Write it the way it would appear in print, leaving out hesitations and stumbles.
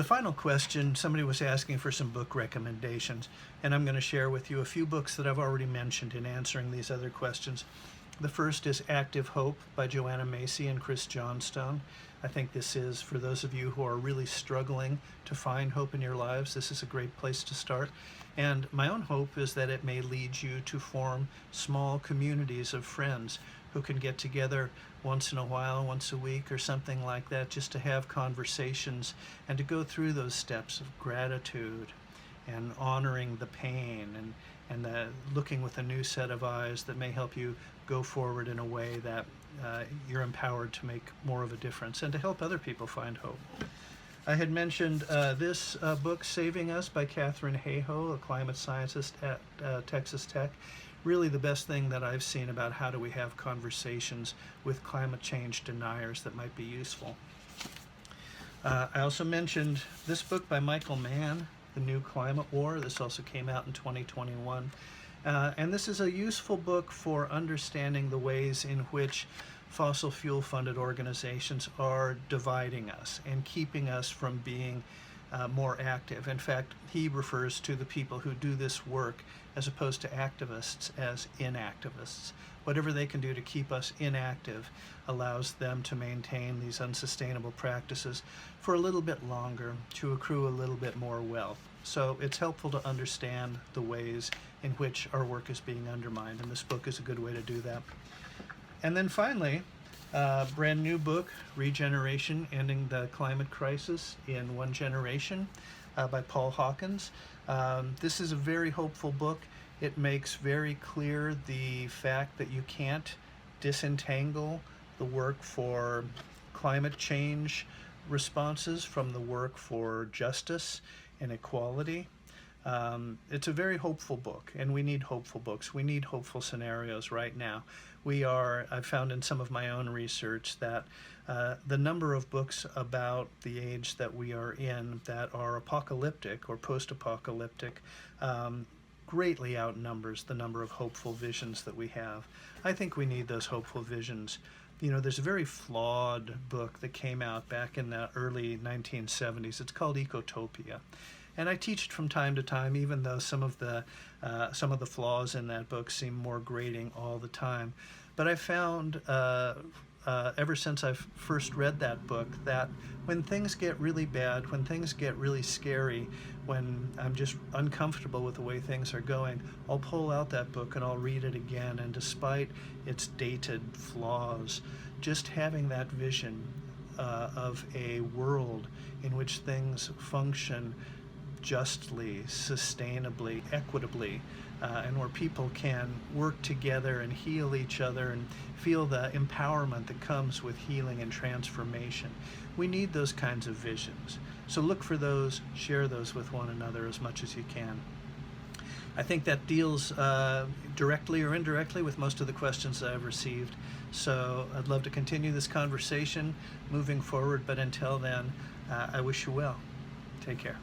final question, somebody was asking for some book recommendations, and I'm going to share with you a few books that I've already mentioned in answering these other questions. The first is Active Hope by Joanna Macy and Chris Johnstone. I think this is, for those of you who are really struggling to find hope in your lives, this is a great place to start. And my own hope is that it may lead you to form small communities of friends who can get together once in a while, once a week or something like that, just to have conversations and to go through those steps of gratitude and honoring the pain and looking with a new set of eyes that may help you go forward in a way that you're empowered to make more of a difference and to help other people find hope. I had mentioned this book, Saving Us by Katherine Hayhoe, a climate scientist at Texas Tech. Really the best thing that I've seen about how do we have conversations with climate change deniers that might be useful. I also mentioned this book by Michael Mann, The New Climate War. This also came out in 2021. And this is a useful book for understanding the ways in which fossil fuel funded organizations are dividing us and keeping us from being more active. In fact, he refers to the people who do this work as opposed to activists as inactivists. Whatever they can do to keep us inactive allows them to maintain these unsustainable practices for a little bit longer, to accrue a little bit more wealth. So it's helpful to understand the ways in which our work is being undermined, and this book is a good way to do that. And then finally, brand new book, Regeneration, Ending the Climate Crisis in One Generation by Paul Hawkins. This is a very hopeful book. It makes very clear the fact that you can't disentangle the work for climate change responses from the work for justice and equality. It's a very hopeful book, and we need hopeful books. We need hopeful scenarios right now. I've found in some of my own research that the number of books about the age that we are in that are apocalyptic or post-apocalyptic greatly outnumbers the number of hopeful visions that we have. I think we need those hopeful visions. You know, there's a very flawed book that came out back in the early 1970s. It's called Ecotopia. And I teach it from time to time, even though some of the flaws in that book seem more grating all the time. But I found, ever since I've first read that book, that when things get really bad, when things get really scary, when I'm just uncomfortable with the way things are going, I'll pull out that book and I'll read it again. And despite its dated flaws, just having that vision of a world in which things function justly, sustainably, equitably, and where people can work together and heal each other and feel the empowerment that comes with healing and transformation. We need those kinds of visions. So look for those, share those with one another as much as you can. I think that deals directly or indirectly with most of the questions that I've received. So I'd love to continue this conversation moving forward, but until then, I wish you well. Take care.